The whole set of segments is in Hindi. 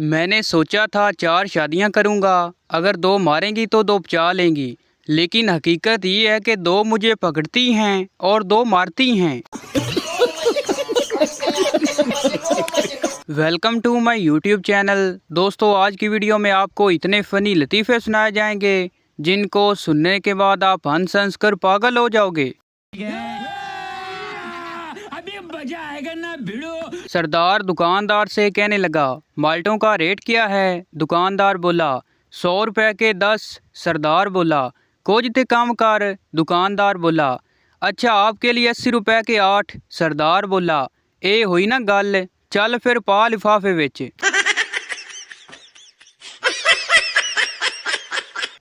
मैंने सोचा था 4 शादियां करूंगा, अगर 2 मारेंगी तो 2 बचा लेंगी, लेकिन हकीकत ये है कि 2 मुझे पकड़ती हैं और 2 मारती हैं। Welcome to my YouTube channel. दोस्तों, आज की वीडियो में आपको इतने फ़नी लतीफ़े सुनाए जाएंगे जिनको सुनने के बाद आप हंस हंस कर पागल हो जाओगे। अभी मजा आएगा ना भिड़ो। सरदार दुकानदार से कहने लगा, माल्टों का रेट क्या है? दुकानदार बोला, 100 रुपए के 10। सरदार बोला, कुछ ते कम कर। दुकानदार बोला, अच्छा आपके लिए 80 रुपए के 8। सरदार बोला, ए हुई ना गल, चल फिर पा लिफाफे विच।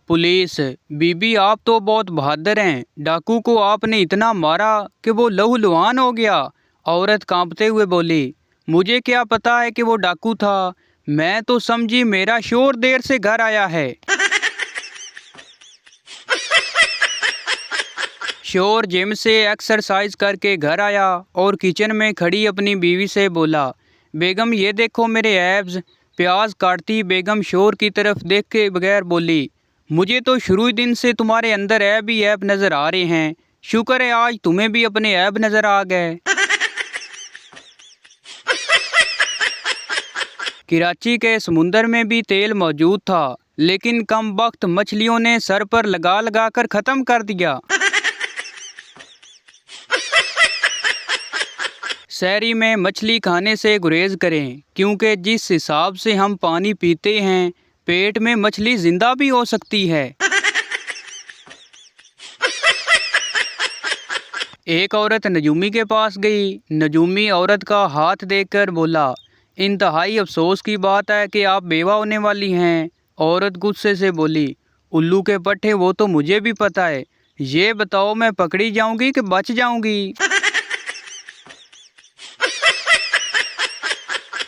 पुलिस, बीबी आप तो बहुत बहादुर हैं, डाकू को आपने इतना मारा कि वो लहूलुहान हो गया। औरत कांपते हुए बोली, मुझे क्या पता है कि वो डाकू था, मैं तो समझी मेरा शोर देर से घर आया है। शोर जिम से एक्सरसाइज करके घर आया और किचन में खड़ी अपनी बीवी से बोला, बेगम ये देखो मेरे एब्स। प्याज काटती बेगम शोर की तरफ देख के बगैर बोली, मुझे तो शुरू ही दिन से तुम्हारे अंदर ऐब ही ऐब नजर आ रहे हैं, शुक्र है आज तुम्हें भी अपने ऐब नजर आ गए। कराची के समुंदर में भी तेल मौजूद था, लेकिन कम वक्त मछलियों ने सर पर लगा लगा कर खत्म कर दिया। शहरी में मछली खाने से गुरेज करें, क्योंकि जिस हिसाब से हम पानी पीते हैं पेट में मछली जिंदा भी हो सकती है। एक औरत नजूमी के पास गई। नजूमी औरत का हाथ देखकर बोला, इंतहाई अफसोस की बात है कि आप बेवा होने वाली हैं। औरत गुस्से से बोली, उल्लू के पट्टे वो तो मुझे भी पता है, ये बताओ मैं पकड़ी जाऊंगी कि बच जाऊंगी?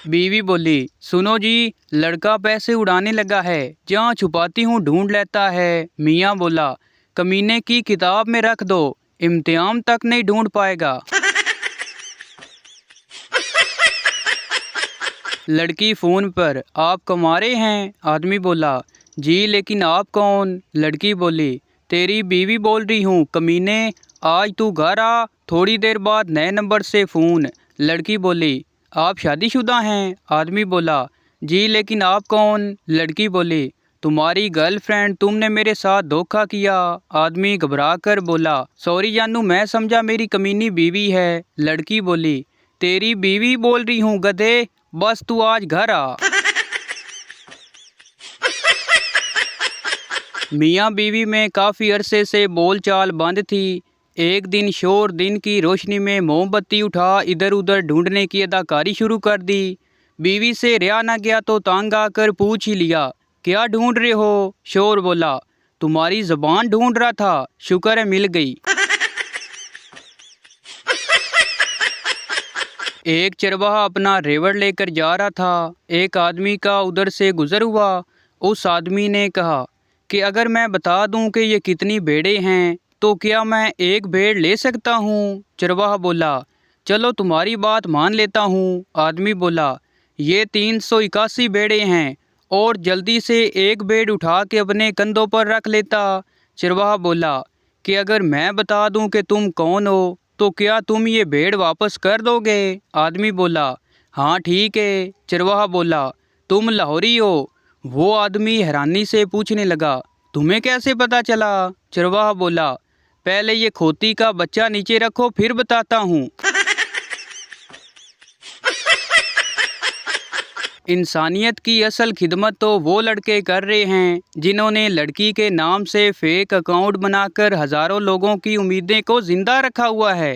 बीवी बोली, सुनो जी, लड़का पैसे उड़ाने लगा है, जहाँ छुपाती हूँ ढूंढ लेता है। मियाँ बोला, कमीने की किताब में रख दो, इम्तिहान तक नहीं ढूंढ पाएगा। लड़की फोन पर, आप कमारे हैं? आदमी बोला, जी लेकिन आप कौन? लड़की बोली, तेरी बीवी बोल रही हूँ कमीने, आज तू घर आ, थोड़ी देर बाद नए नंबर से फ़ोन। लड़की बोली, आप शादीशुदा हैं? आदमी बोला, जी लेकिन आप कौन? लड़की बोली, तुम्हारी गर्लफ्रेंड, तुमने मेरे साथ धोखा किया। आदमी घबरा कर बोला, सॉरी जानू, मैं समझा मेरी कमीनी बीवी है। लड़की बोली, तेरी बीवी बोल रही हूँ गधे, बस तू आज घर आ। मियाँ बीवी में काफ़ी अरसे से बोलचाल बंद थी। एक दिन शोर दिन की रोशनी में मोमबत्ती उठा इधर उधर ढूंढने की अदाकारी शुरू कर दी। बीवी से रिया ना गया तो तंग आकर पूछ ही लिया, क्या ढूंढ रहे हो? शोर बोला, तुम्हारी ज़बान ढूंढ रहा था, शुक्र है मिल गई। एक चरवाहा अपना रेवड़ लेकर जा रहा था। एक आदमी का उधर से गुजर हुआ। उस आदमी ने कहा कि अगर मैं बता दूं कि ये कितनी भेड़ें हैं तो क्या मैं एक भेड़ ले सकता हूँ? चरवाहा बोला, चलो तुम्हारी बात मान लेता हूँ। आदमी बोला, ये 381 भेड़ें हैं, और जल्दी से एक भेड़ उठा के अपने कंधों पर रख लेता। चरवाहा बोला कि अगर मैं बता दूं कि तुम कौन हो तो क्या तुम ये भेड़ वापस कर दोगे? आदमी बोला, हाँ ठीक है। चरवाहा बोला, तुम लाहौरी हो? वो आदमी हैरानी से पूछने लगा, तुम्हें कैसे पता चला? चरवाहा बोला, पहले ये खोती का बच्चा नीचे रखो फिर बताता हूँ। इंसानियत की असल खिदमत तो वो लड़के कर रहे हैं जिन्होंने लड़की के नाम से फेक अकाउंट बनाकर हजारों लोगों की उम्मीदें को जिंदा रखा हुआ है।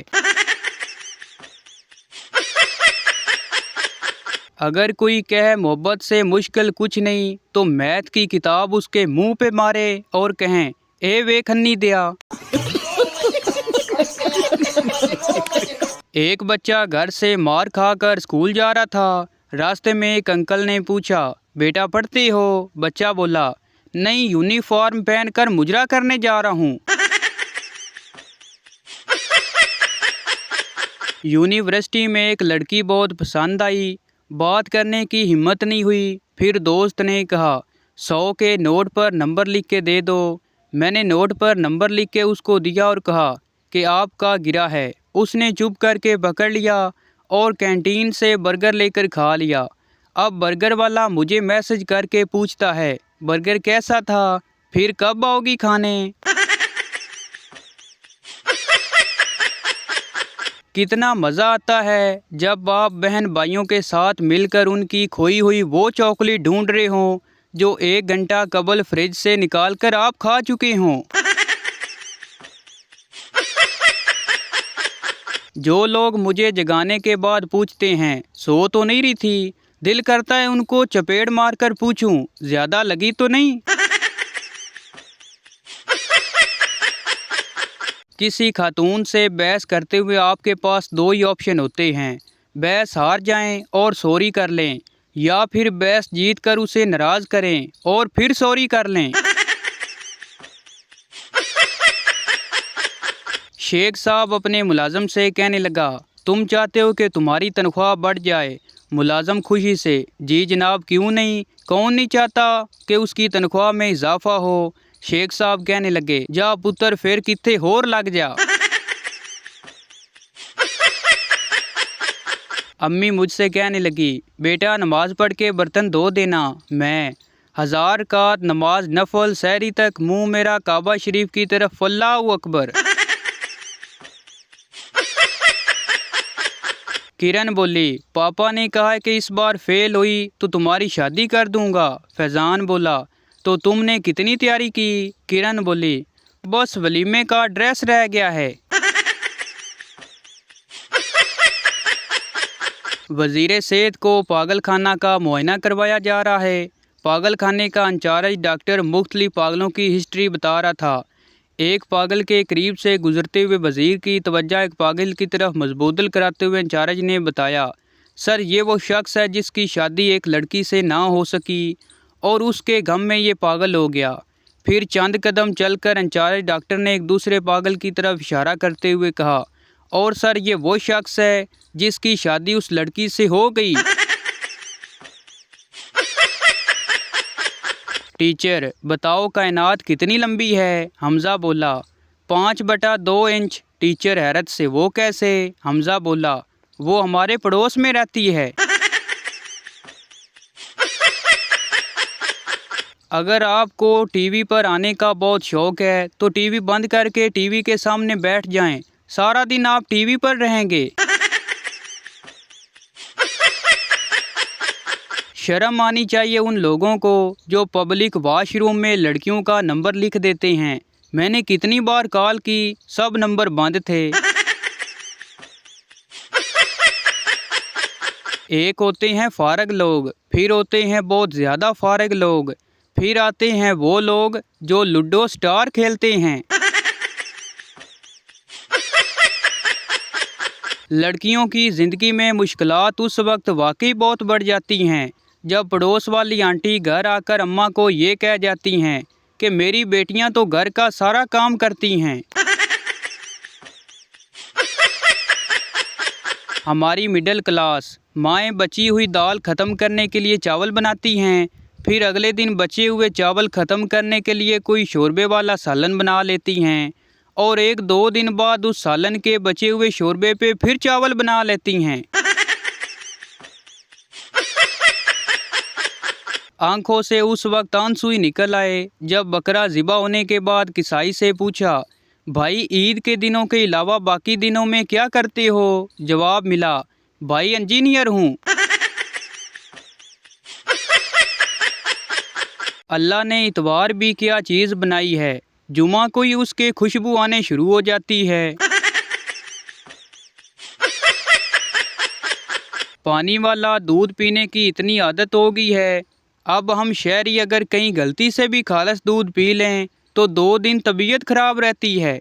अगर कोई कहे मोहब्बत से मुश्किल कुछ नहीं तो मैथ की किताब उसके मुंह पे मारे और कहें, ए वे खन्नी दिया। एक बच्चा घर से मार खाकर स्कूल जा रहा था। रास्ते में एक अंकल ने पूछा, बेटा पढ़ते हो? बच्चा बोला, नहीं, यूनिफॉर्म पहनकर मुजरा करने जा रहा हूँ। यूनिवर्सिटी में एक लड़की बहुत पसंद आई। बात करने की हिम्मत नहीं हुई। फिर दोस्त ने कहा, 100 के नोट पर नंबर लिख के दे दो। मैंने नोट पर नंबर लिख के उसको दिया और कहा कि आपका गिरा है। उसने चुप करके पकड़ लिया और कैंटीन से बर्गर लेकर खा लिया। अब बर्गर वाला मुझे मैसेज करके पूछता है, बर्गर कैसा था, फिर कब आओगी खाने। कितना मज़ा आता है जब आप बहन भाइयों के साथ मिलकर उनकी खोई हुई वो चॉकलेट ढूंढ रहे हों जो 1 घंटा कबल फ्रिज से निकाल कर आप खा चुके हों। जो लोग मुझे जगाने के बाद पूछते हैं, सो तो नहीं रही थी, दिल करता है उनको चपेट मारकर पूछूं, ज़्यादा लगी तो नहीं। किसी खातून से बहस करते हुए आपके पास 2 ही ऑप्शन होते हैं, बहस हार जाएं और सॉरी कर लें, या फिर बहस जीत कर उसे नाराज़ करें और फिर सॉरी कर लें। शेख साहब अपने मुलाजम से कहने लगा, तुम चाहते हो कि तुम्हारी तनख्वाह बढ़ जाए। मुलाजम खुशी से, जी जनाब क्यों नहीं, कौन नहीं चाहता कि उसकी तनख्वाह में इजाफा हो। शेख साहब कहने लगे, जा पुत्र फिर कित्थे होर लग जा। अम्मी मुझसे कहने लगी, बेटा नमाज पढ़ के बर्तन धो देना। मैं 1000 रकात नमाज नफल सहरी तक मुंह मेरा काबा शरीफ की तरफ, अल्लाहु अकबर। किरण बोली, पापा ने कहा है कि इस बार फेल हुई तो तुम्हारी शादी कर दूंगा। फैजान बोला, तो तुमने कितनी तैयारी की। किरण बोली, बस वलीमे का ड्रेस रह गया है। वजीर सेहत को पागल खाना का मुआयना करवाया जा रहा है। पागल खाने का इंचार्ज डॉक्टर मुख्तलिफ पागलों की हिस्ट्री बता रहा था। एक पागल के करीब से गुजरते हुए वजीर की तवज्जो एक पागल की तरफ मजबूतल कराते हुए इंचार्ज ने बताया, सर ये वो शख्स है जिसकी शादी एक लड़की से ना हो सकी और उसके गम में ये पागल हो गया। फिर चंद कदम चलकर इंचार्ज डॉक्टर ने एक दूसरे पागल की तरफ इशारा करते हुए कहा, और सर ये वो शख्स है जिसकी शादी उस लड़की से हो गई। टीचर बताओ कायनात कितनी लंबी है। हमज़ा बोला, 5/2 इंच। टीचर हैरत से, वो कैसे। हमज़ा बोला, वो हमारे पड़ोस में रहती है। अगर आपको टीवी पर आने का बहुत शौक है तो टीवी बंद करके टीवी के सामने बैठ जाएं। सारा दिन आप टीवी पर रहेंगे। शर्म आनी चाहिए उन लोगों को जो पब्लिक वॉशरूम में लड़कियों का नंबर लिख देते हैं। मैंने कितनी बार कॉल की, सब नंबर बंद थे। एक होते हैं फारग लोग, फिर होते हैं बहुत ज़्यादा फारग लोग, फिर आते हैं वो लोग जो लूडो स्टार खेलते हैं। लड़कियों की ज़िंदगी में मुश्किलात उस वक्त वाकई बहुत बढ़ जाती हैं जब पड़ोस वाली आंटी घर आकर अम्मा को ये कह जाती हैं कि मेरी बेटियां तो घर का सारा काम करती हैं। हमारी मिडिल क्लास माएँ बची हुई दाल ख़त्म करने के लिए चावल बनाती हैं, फिर अगले दिन बचे हुए चावल ख़त्म करने के लिए कोई शोरबे वाला सालन बना लेती हैं और 1-2 दिन बाद उस सालन के बचे हुए शोरबे पे फिर चावल बना लेती हैं। आंखों से उस वक्त आंसू ही निकल आए जब बकरा ज़िबा होने के बाद किसाई से पूछा, भाई ईद के दिनों के अलावा बाकी दिनों में क्या करते हो। जवाब मिला, भाई इंजीनियर हूँ। अल्लाह ने इतवार भी क्या चीज़ बनाई है, जुमा को ही उसके खुशबू आने शुरू हो जाती है। पानी वाला दूध पीने की इतनी आदत हो गई है, अब हम शहरी अगर कहीं गलती से भी खालस दूध पी लें तो 2 दिन तबीयत खराब रहती है।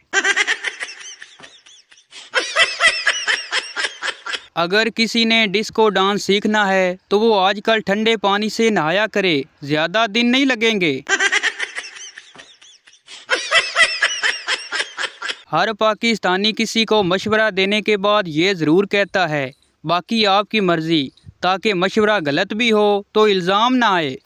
अगर किसी ने डिस्को डांस सीखना है तो वो आजकल ठंडे पानी से नहाया करे, ज़्यादा दिन नहीं लगेंगे। हर पाकिस्तानी किसी को मशवरा देने के बाद ये ज़रूर कहता है, बाकी आपकी मर्ज़ी, ताकि मशवरा गलत भी हो तो इल्ज़ाम ना आए।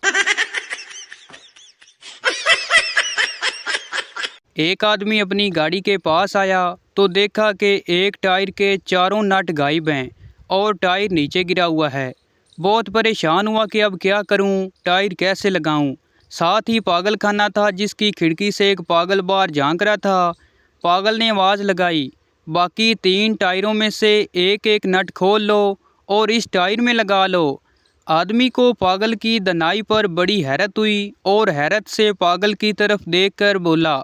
एक आदमी अपनी गाड़ी के पास आया तो देखा कि एक टायर के चारों नट गायब हैं और टायर नीचे गिरा हुआ है। बहुत परेशान हुआ कि अब क्या करूं, टायर कैसे लगाऊं। साथ ही पागल खाना था जिसकी खिड़की से एक पागल बाहर झांक रहा था। पागल ने आवाज़ लगाई, बाकी 3 टायरों में से एक एक नट खोल लो और इस टायर में लगा लो। आदमी को पागल की दनाई पर बड़ी हैरत हुई और हैरत से पागल की तरफ देखकर बोला,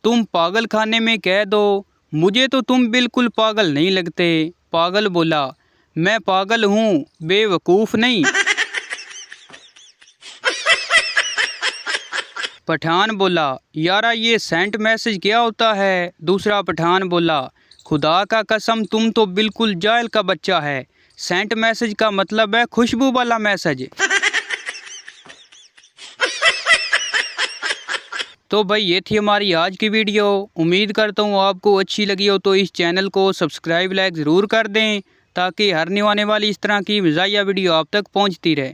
तुम पागल खाने में कह दो, मुझे तो तुम बिल्कुल पागल नहीं लगते। पागल बोला, मैं पागल हूँ, बेवकूफ़ नहीं। पठान बोला, यारा ये सेंट मैसेज क्या होता है। दूसरा पठान बोला, खुदा का कसम तुम तो बिल्कुल जाहिल का बच्चा है। सेंट मैसेज का मतलब है खुशबू वाला मैसेज। तो भाई ये थी हमारी आज की वीडियो। उम्मीद करता हूँ आपको अच्छी लगी हो, तो इस चैनल को सब्सक्राइब लाइक ज़रूर कर दें ताकि हर आने वाली इस तरह की मज़ाहिया वीडियो आप तक पहुँचती रहे।